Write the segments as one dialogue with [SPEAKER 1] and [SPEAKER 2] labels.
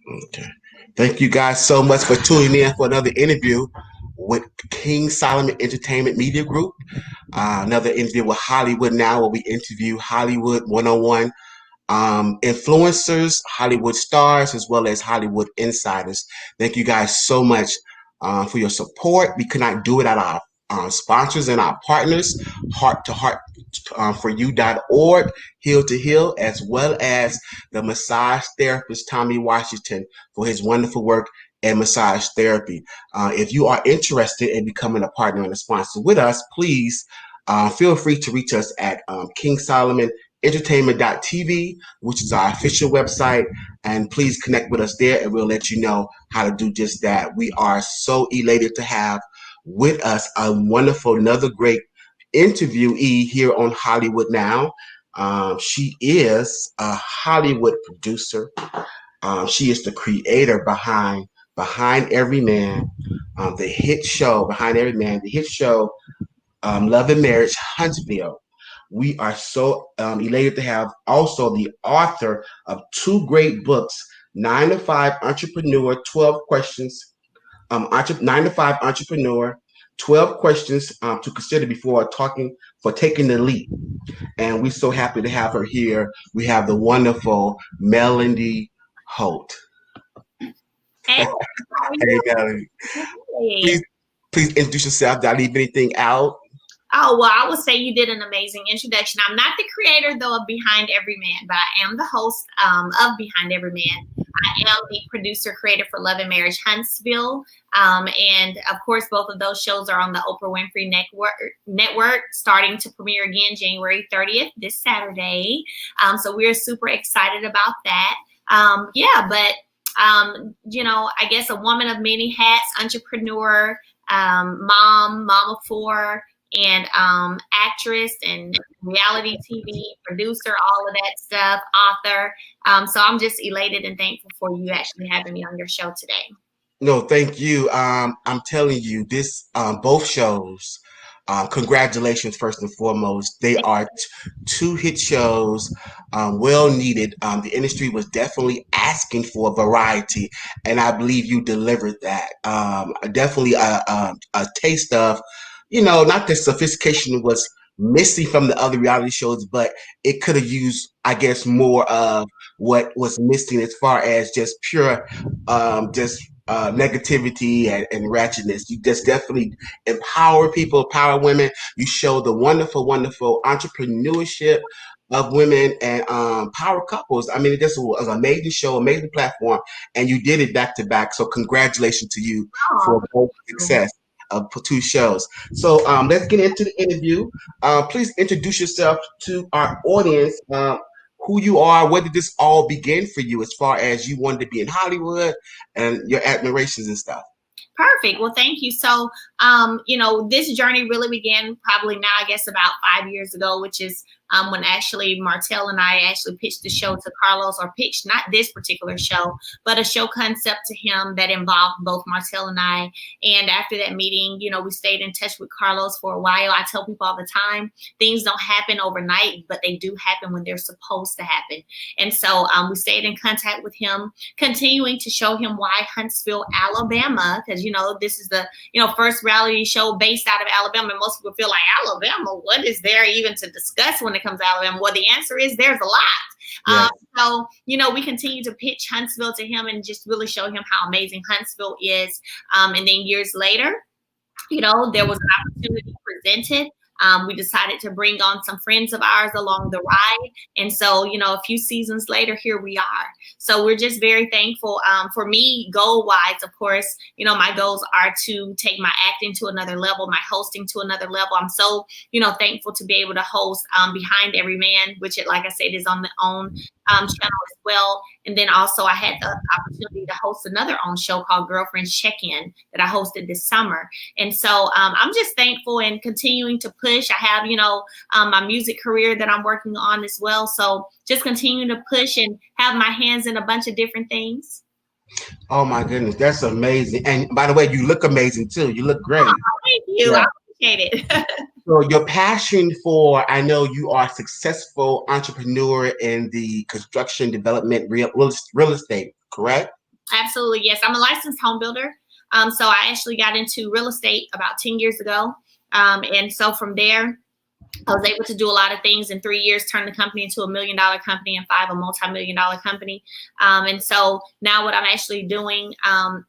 [SPEAKER 1] Okay. Thank you guys so much for tuning in for another interview with King Solomon Entertainment Media Group. Another interview with Hollywood Now, where we interview Hollywood one-on-one influencers, Hollywood stars, as well as Hollywood insiders. Thank you guys so much for your support. We could not do it without our sponsors and our partners, Heart to Heart for you.org, Heel to Heel, as well as the massage therapist Tommy Washington for his wonderful work and massage therapy. If you are interested in becoming a partner and a sponsor with us, please feel free to reach us at King Solomon entertainment.tv, which is our official website, and please connect with us there and we'll let you know how to do just that. We are so elated to have with us a wonderful, another great interviewee here on Hollywood Now. She is a Hollywood producer. She is the creator behind Every Man, the hit show behind Every Man, the hit show Love and Marriage Huntsville. We are so elated to have also the author of two great books, 9 to 5 Entrepreneur, 12 Questions, 9 to 5 Entrepreneur, 12 Questions to consider before taking the leap. And we're so happy to have her here. We have the wonderful Melanie Holt.
[SPEAKER 2] Hey,
[SPEAKER 1] hey Melanie. Please introduce yourself. Did I leave anything out?
[SPEAKER 2] Oh, well, I would say you did an amazing introduction. I'm not the creator, though, of Behind Every Man, but I am the host of Behind Every Man. I am the producer, creator for Love and Marriage Huntsville. And, of course, both of those shows are on the Oprah Winfrey Network, starting to premiere again January 30th, this Saturday. So we're super excited about that. I guess a woman of many hats, entrepreneur, mom of four, and actress and reality TV producer, all of that stuff, author. So I'm just elated and thankful for you actually having me on your show today.
[SPEAKER 1] No, thank you. I'm telling you, this both shows, congratulations first and foremost. They are two hit shows, well needed. The industry was definitely asking for variety, and I believe you delivered that. Definitely a taste of, not the sophistication was missing from the other reality shows, but it could have used, I guess, more of what was missing as far as just pure, negativity and ratchetness. You just definitely empower people, empower women. You show the wonderful, wonderful entrepreneurship of women and power couples. I mean, it just was an amazing show, amazing platform, and you did it back to back. So congratulations to you for both success of two shows. So let's get into the interview. Please introduce yourself to our audience. Who you are, where did this all begin for you as far as you wanted to be in Hollywood and your admirations and stuff?
[SPEAKER 2] Perfect. Well, thank you. So, this journey really began probably now, I guess, about 5 years ago, which is when actually Martell and I actually pitched the show to Carlos, or pitched not this particular show, but a show concept to him that involved both Martell and I. And after that meeting, we stayed in touch with Carlos for a while. I tell people all the time, things don't happen overnight, but they do happen when they're supposed to happen. And so we stayed in contact with him, continuing to show him why Huntsville, Alabama, because, this is the, first reality show based out of Alabama. And most people feel like, Alabama, what is there even to discuss when it comes to Alabama? Well, the answer is there's a lot.
[SPEAKER 1] Yes.
[SPEAKER 2] So, we continue to pitch Huntsville to him and just really show him how amazing Huntsville is. And then years later, there was an opportunity presented. We decided to bring on some friends of ours along the ride. And so, a few seasons later, here we are. So we're just very thankful. For me, goal-wise, of course, my goals are to take my acting to another level, my hosting to another level. I'm so, thankful to be able to host Behind Every Man, which, like I said, is on the own channel as well. And then also I had the opportunity to host another own show called Girlfriends Check-In that I hosted this summer. And so I'm just thankful and continuing to push. I have, my music career that I'm working on as well. So just continue to push and have my hands in a bunch of different things.
[SPEAKER 1] Oh my goodness, that's amazing. And by the way, you look amazing too. You look great.
[SPEAKER 2] Oh, thank you. Yeah. I appreciate it.
[SPEAKER 1] So your passion for, I know you are a successful entrepreneur in the construction development real estate, correct?
[SPEAKER 2] Absolutely. Yes. I'm a licensed home builder. So I actually got into real estate about 10 years ago. And so from there, I was able to do a lot of things in 3 years, turn the company into $1 million company, and 5 a multi-million-dollar company. And so now what I'm actually doing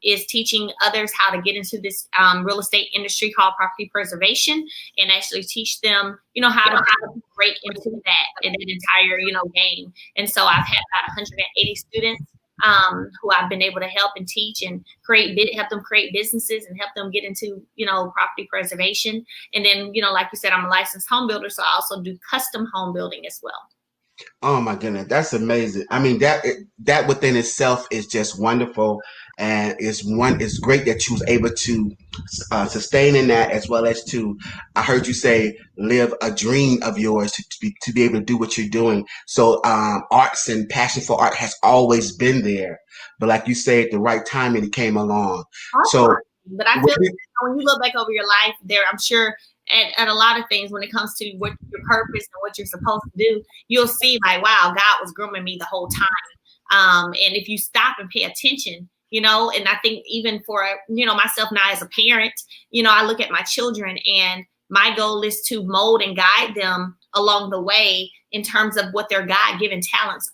[SPEAKER 2] is teaching others how to get into this real estate industry called property preservation, and actually teach them, how to break into that entire, game. And so I've had about 180 students who I've been able to help and teach and help them create businesses and help them get into, property preservation. And then, like you said, I'm a licensed home builder, so I also do custom home building as well.
[SPEAKER 1] Oh my goodness, that's amazing. I mean, that within itself is just wonderful, and it's great that you was able to sustain in that, as well as to, I heard you say, live a dream of yours to be able to do what you're doing. So arts and passion for art has always been there, but like you say, at the right time it came along. So,
[SPEAKER 2] but I feel like when you look back over your life, I'm sure at a lot of things when it comes to what your purpose and what you're supposed to do, you'll see like, wow, God was grooming me the whole time. And if you stop and pay attention, and I think even for, myself now as a parent, I look at my children, and my goal is to mold and guide them along the way in terms of what their God-given talents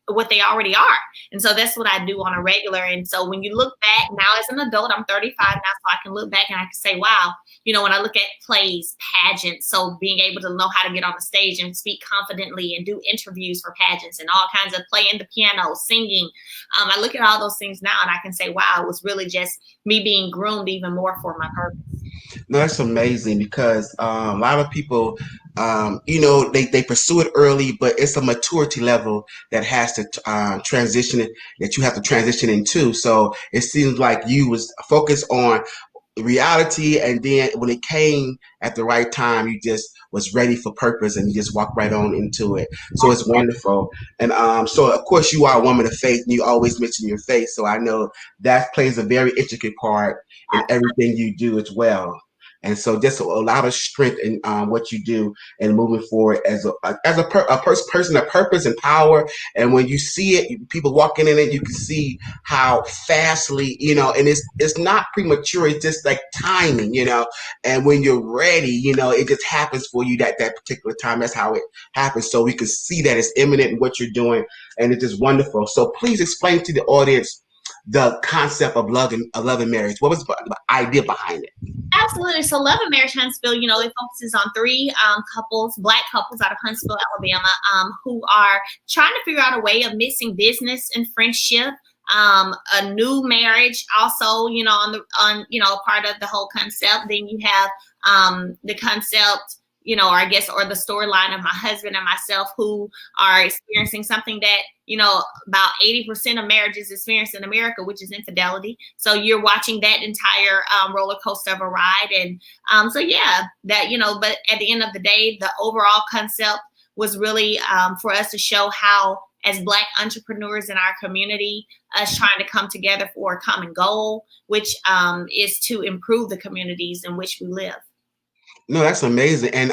[SPEAKER 2] what they already are. And so that's what I do on a regular. And so when you look back now as an adult, I'm 35 now, so I can look back and I can say, wow, when I look at plays, pageants, so being able to know how to get on the stage and speak confidently and do interviews for pageants and all kinds of playing the piano, singing. I look at all those things now and I can say, wow, it was really just me being groomed even more for my purpose.
[SPEAKER 1] No, that's amazing, because a lot of people, they pursue it early, but it's a maturity level that has to that you have to transition into. So it seems like you was focused on reality, and then when it came at the right time, you just was ready for purpose, and you just walked right on into it. So it's wonderful. And so of course you are a woman of faith, and you always mention your faith, so I know that plays a very intricate part in everything you do as well. And so just a lot of strength in what you do and moving forward as a person of purpose and power. And when you see it, people walking in it, you can see how fastly, and it's not premature. It's just like timing, and when you're ready, it just happens for you that particular time. That's how it happens. So we can see that it's imminent in what you're doing, and it is wonderful. So please explain to the audience the concept of love and marriage. What was the idea behind it?
[SPEAKER 2] Absolutely. So Love and Marriage Huntsville, it focuses on 3 Black couples out of Huntsville, Alabama, who are trying to figure out a way of mixing business and friendship, a new marriage also, on part of the whole concept. Then you have the concept, or the storyline of my husband and myself, who are experiencing something that, about 80% of marriages experience in America, which is infidelity. So you're watching that entire roller coaster of a ride. And so, yeah, that, but at the end of the day, the overall concept was really for us to show how, as Black entrepreneurs in our community, us trying to come together for a common goal, which is to improve the communities in which we live.
[SPEAKER 1] No, that's amazing. And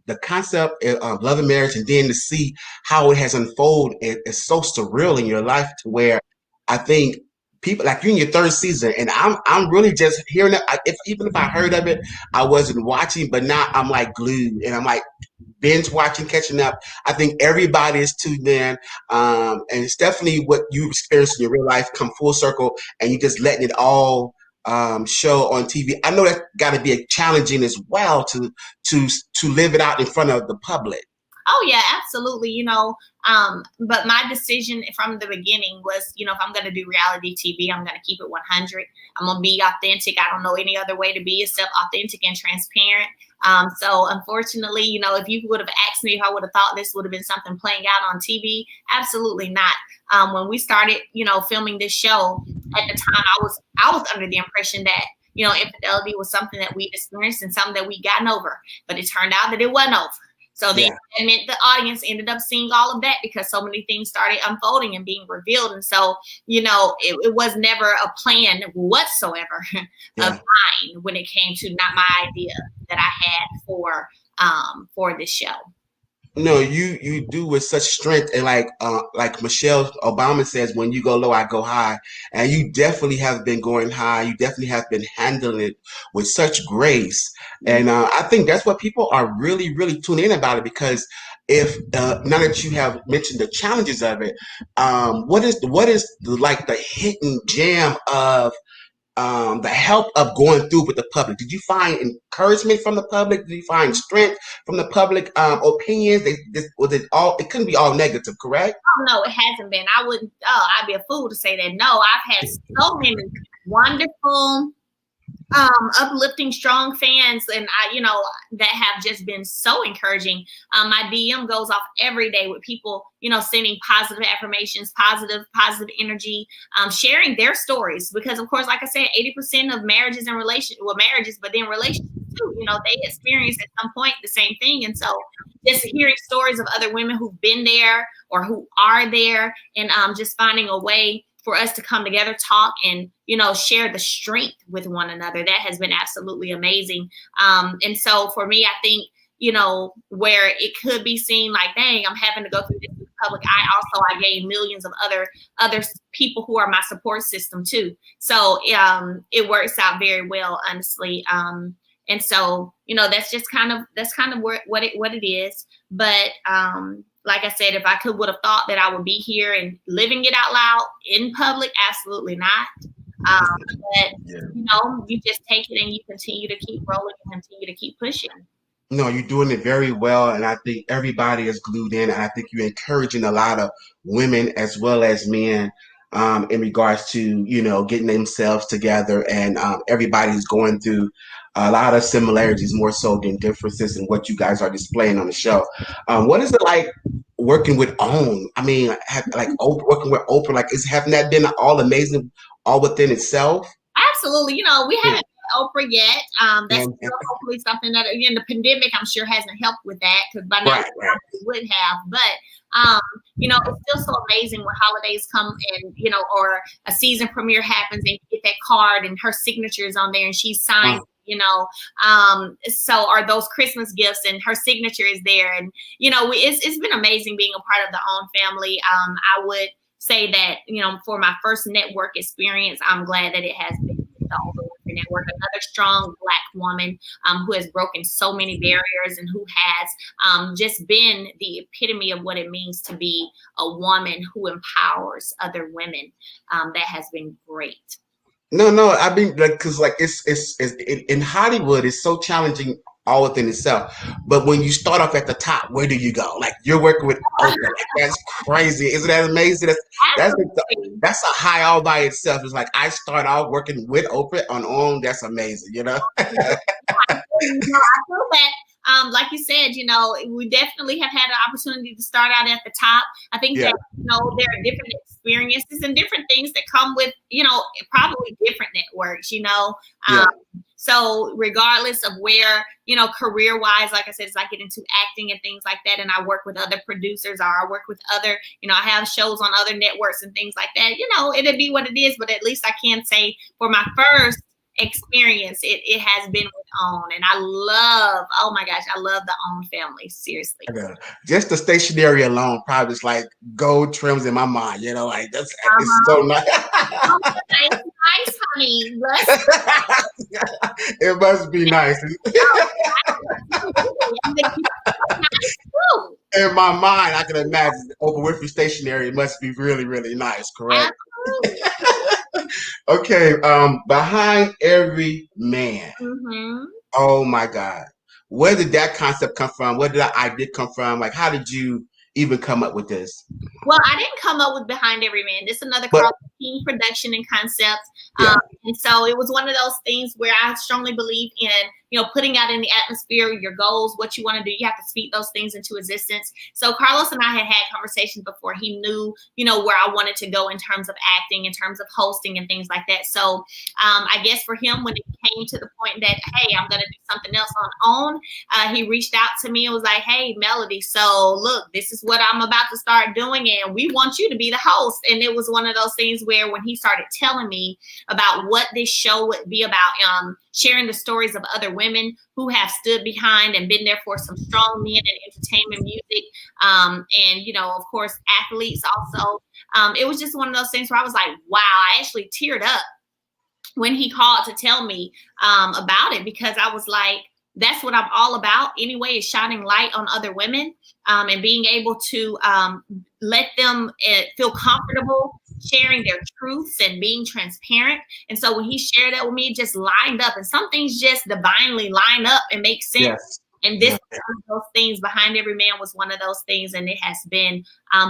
[SPEAKER 1] the concept of love and marriage, and then to see how it has unfolded, is so surreal in your life, to where I think people like you in your 3rd season, and I'm really just hearing it. Even if I heard of it, I wasn't watching, but now I'm like glued, and I'm like binge watching, catching up. I think everybody is tuned in, and it's definitely what you experienced in your real life come full circle, and you just letting it all show on TV. I know that's got to be challenging as well to live it out in front of the public.
[SPEAKER 2] Oh yeah, absolutely. But my decision from the beginning was, if I'm going to do reality TV, I'm going to keep it 100. I'm going to be authentic. I don't know any other way to be except authentic and transparent. So unfortunately, if you would have asked me if I would have thought this would have been something playing out on TV, absolutely not. When we started, filming this show, at the time, I was under the impression that, infidelity was something that we experienced and something that we gotten over, but it turned out that it wasn't over. So then it meant the audience ended up seeing all of that, because so many things started unfolding and being revealed. And so, it was never a plan whatsoever of mine when it came to not my idea that I had for this show.
[SPEAKER 1] No, you do with such strength, and like Michelle Obama says, when you go low, I go high, and you definitely have been going high. You definitely have been handling it with such grace, and I think that's what people are really tuning in about it, because if now that you have mentioned the challenges of it, what is like the hidden gem of the help of going through with the public? Did you find encouragement from the public? Did you find strength from the public opinions? Was it all? It couldn't be all negative, correct?
[SPEAKER 2] Oh no, it hasn't been. I wouldn't. Oh, I'd be a fool to say that. No, I've had so many wonderful, uplifting, strong fans, and that have just been so encouraging. My DM goes off every day with people, sending positive affirmations, positive energy, sharing their stories, because of course, like I said, 80% of marriages and marriages, but then relationships too, they experience at some point the same thing. And so just hearing stories of other women who've been there or who are there, and just finding a way for us to come together, talk, and share the strength with one another. That has been absolutely amazing. And so for me, I think where it could be seen like, dang, I'm having to go through this in the public eye. Also, I gain millions of other people who are my support system too. So it works out very well, honestly. And so that's kind of what it is. But like I said, if I would have thought that I would be here and living it out loud in public, absolutely not. But you just take it and you continue to keep rolling and continue to keep pushing.
[SPEAKER 1] No, you're doing it very well, and I think everybody is glued in, and I think you're encouraging a lot of women as well as men in regards to getting themselves together, and everybody's going through a lot of similarities more so than differences in what you guys are displaying on the show. What is it like working with OWN? I mean, working with Oprah, haven't that been all amazing, all within itself?
[SPEAKER 2] Absolutely. We haven't Oprah yet. That's still hopefully something that, again, the pandemic, I'm sure, hasn't helped with that, because by now it would have. But it's still so amazing when holidays come and or a season premiere happens and you get that card and her signature is on there and she's signed. So are those Christmas gifts and her signature is there, and it's been amazing being a part of the OWN family. I would say that for my first network experience, I'm glad that it has been the Oprah Network, another strong Black woman who has broken so many barriers and who has just been the epitome of what it means to be a woman who empowers other women. That has been great.
[SPEAKER 1] No, I mean, because it's in Hollywood, it's so challenging all within itself. But when you start off at the top, where do you go? Like, you're working with Oprah. That's crazy. Isn't that amazing? That's a high all by itself. It's like, I start out working with Oprah on OWN. That's amazing,
[SPEAKER 2] I feel that. Like you said, we definitely have had an opportunity to start out at the top. I think that, there are different experiences and different things that come with, probably different networks, So regardless of where, career-wise, like I said, as I get into acting and things like that, and I work with other producers, or I work with other, I have shows on other networks and things like that, it'll be what it is. But at least I can say for my first experience, it has been with OWN, and I love the OWN family, seriously.
[SPEAKER 1] Just the stationery alone probably is like gold trims in my mind, that's it's so nice.
[SPEAKER 2] It's nice, honey.
[SPEAKER 1] It must be nice. In my mind, I can imagine Oprah Winfrey stationery must be really nice, correct? Okay, behind every man. Oh my God. Where did that concept come from? Where did that idea come from? Like, how did you even come up with this?
[SPEAKER 2] Well, I didn't come up with Behind Every Man. This is another Carlos team production and concept. And so it was one of those things where I strongly believe in, putting out in the atmosphere your goals, what you want to do. You have to speak those things into existence. So Carlos and I had conversations before he knew, where I wanted to go in terms of acting, in terms of hosting and things like that. So I guess for him, when it came to the point that, hey, I'm going to do something else on OWN, he reached out to me and was like, hey, Melody, so look, this is what I'm about to start doing, and we want you to be the host. And it was one of those things where when he started telling me about what this show would be about, sharing the stories of other women who have stood behind and been there for some strong men in entertainment, music, and, you know, of course, athletes also. It was just one of those things where I was like, wow, I actually teared up when he called to tell me about it, because I was like, that's what I'm all about anyway, is shining light on other women, and being able to let them feel comfortable sharing their truths and being transparent. And so when he shared that with me, it just lined up, and some things just divinely line up and make sense.
[SPEAKER 1] Yes.
[SPEAKER 2] And this was one of those things. Behind Every Man was one of those things, and it has been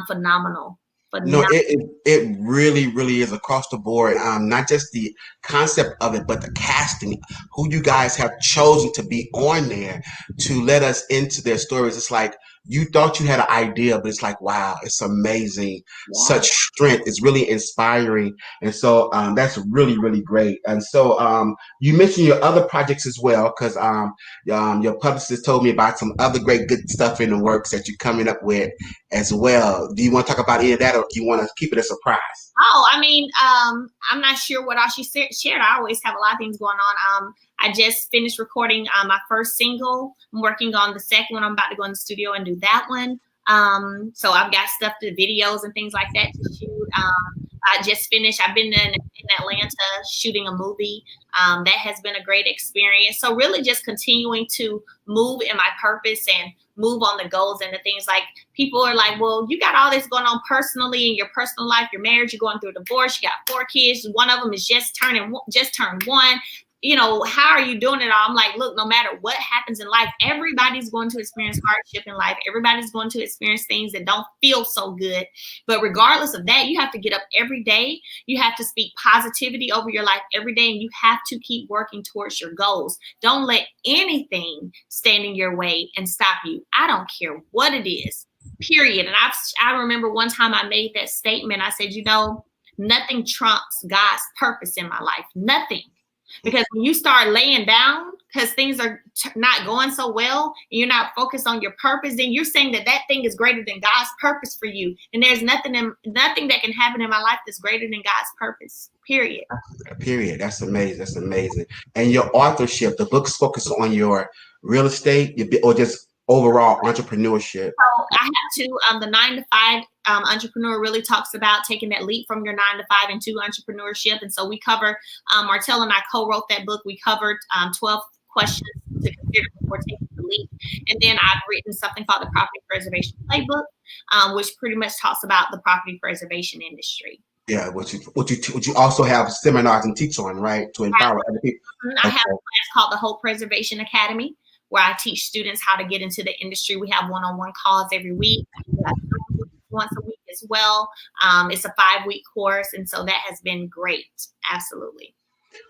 [SPEAKER 2] phenomenal.
[SPEAKER 1] No, it really, really is across the board. Not just the concept of it, but the casting, who you guys have chosen to be on there to let us into their stories. It's like you thought you had an idea, but it's like, wow, it's amazing.
[SPEAKER 2] Yeah.
[SPEAKER 1] Such strength. It's really inspiring. And so that's really, really great. And so you mentioned your other projects as well, because your publicist told me about some other great good stuff in the works that you're coming up with as well. Do you want to talk about any of that, or do you want to keep it a surprise?
[SPEAKER 2] Oh, I mean, I'm not sure what all she shared. I always have a lot of things going on. I just finished recording my first single. I'm working on the second one. I'm about to go in the studio and do that one. So I've got stuff to videos and things like that to shoot. I just finished. I've been in Atlanta shooting a movie. That has been a great experience. So really just continuing to move in my purpose and move on the goals and the things. Like, people are like, well, you got all this going on personally in your personal life, your marriage, you're going through a divorce, you got 4 kids, one of them is just turned 1. You know, how are you doing it all? I'm like, look, no matter what happens in life, everybody's going to experience hardship in life. Everybody's going to experience things that don't feel so good. But regardless of that, you have to get up every day. You have to speak positivity over your life every day, and you have to keep working towards your goals. Don't let anything stand in your way and stop you. I don't care what it is, period. And I remember one time I made that statement. I said, you know, nothing trumps God's purpose in my life. Nothing. Because when you start laying down because things are not going so well and you're not focused on your purpose, then you're saying that that thing is greater than God's purpose for you. And there's nothing that can happen in my life that's greater than God's purpose, period.
[SPEAKER 1] Period. That's amazing. That's amazing. And your authorship, the books focus on your real estate or just overall entrepreneurship.
[SPEAKER 2] So I have to, the 9 to 5 entrepreneur really talks about taking that leap from your 9 to 5 into entrepreneurship. And so we cover, Martell and I co-wrote that book. We covered 12 questions to consider before taking the leap. And then I've written something called the Property Preservation Playbook, which pretty much talks about the property preservation industry.
[SPEAKER 1] Yeah, what you also have seminars and teach on, right, to empower other people.
[SPEAKER 2] I have a class called the Hope Preservation Academy, where I teach students how to get into the industry. We have one-on-one calls every week, once a week as well. It's a 5-week course, and so that has been great. Absolutely.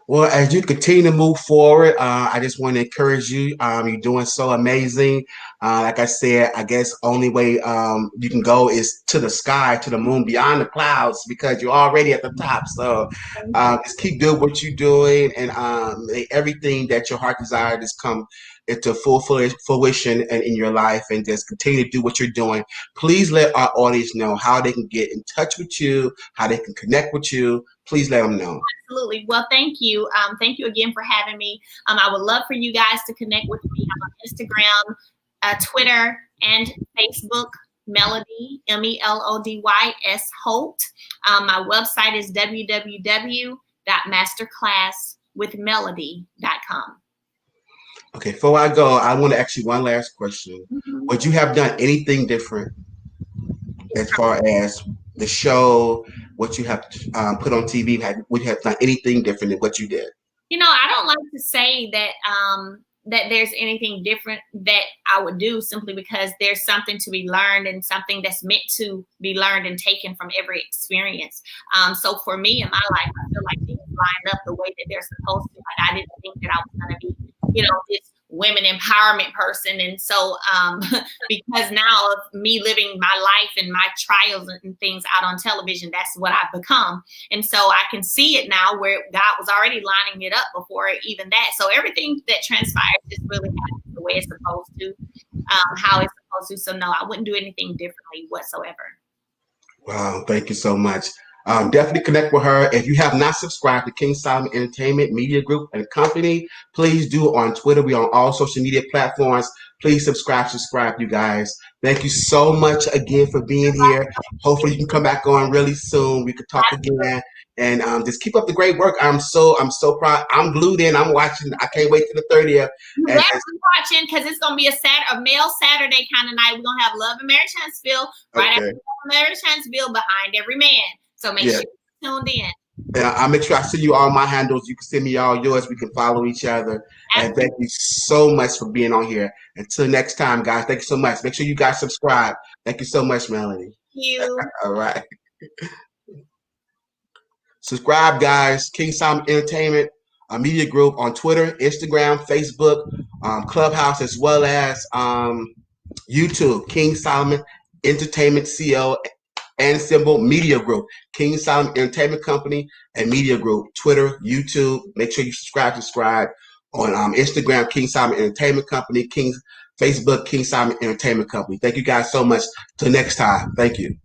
[SPEAKER 1] Well, as you continue to move forward, I just want to encourage you. You're doing so amazing. Like I said, I guess only way you can go is to the sky, to the moon, beyond the clouds, because you're already at the top. So just keep doing what you're doing, and everything that your heart desires just come into full fruition and in your life, and just continue to do what you're doing. Please let our audience know how they can get in touch with you, how they can connect with you. Please let them know.
[SPEAKER 2] Absolutely. Well, thank you. Thank you again for having me. I would love for you guys to connect with me. I'm on Instagram, Twitter, and Facebook. Melody, MELODYS Holt. My website is www.masterclasswithmelody.com.
[SPEAKER 1] Okay, before I go, I want to ask you one last question. Mm-hmm. Would you have done anything different as far as the show, what you have put on TV? Would you have done anything different than what you did?
[SPEAKER 2] You know, I don't like to say that that there's anything different that I would do, simply because there's something to be learned and something that's meant to be learned and taken from every experience. So for me in my life, I feel like things lined up the way that they're supposed to. Like, I didn't think that I was going to be, you know, this women empowerment person. And so because now of me living my life and my trials and things out on television, that's what I've become. And so I can see it now, where God was already lining it up before even that. So everything that transpires just really happens the way it's supposed to, how it's supposed to. So no, I wouldn't do anything differently whatsoever.
[SPEAKER 1] Wow, thank you so much. Definitely connect with her. If you have not subscribed to King Solomon Entertainment Media Group and Company, please do on Twitter. We're on all social media platforms. Please subscribe, you guys. Thank you so much again for being here. Hopefully you can come back on really soon. We could talk again. And just keep up the great work. I'm so proud. I'm glued in. I'm watching. I can't wait till the 30th.
[SPEAKER 2] You better be watching because it's gonna be a male Saturday kind of night. We're gonna have Love and Marriage Huntsville right after Love and Marriage Huntsville, Behind Every Man. So make sure you're tuned in.
[SPEAKER 1] Yeah, I'll make sure I send you all my handles. You can send me all yours. We can follow each other. And thank you so much for being on here. Until next time, guys. Thank you so much. Make sure you guys subscribe. Thank you so much, Melanie.
[SPEAKER 2] Thank you.
[SPEAKER 1] All right. Subscribe, guys. King Solomon Entertainment Media Group on Twitter, Instagram, Facebook, Clubhouse, as well as YouTube. King Solomon Entertainment CO and symbol Media Group. King Solomon Entertainment Company and Media Group. Twitter, YouTube. Make sure you subscribe on Instagram, King Solomon Entertainment Company. Facebook, King Solomon Entertainment Company. Thank you guys so much. Till next time. Thank you.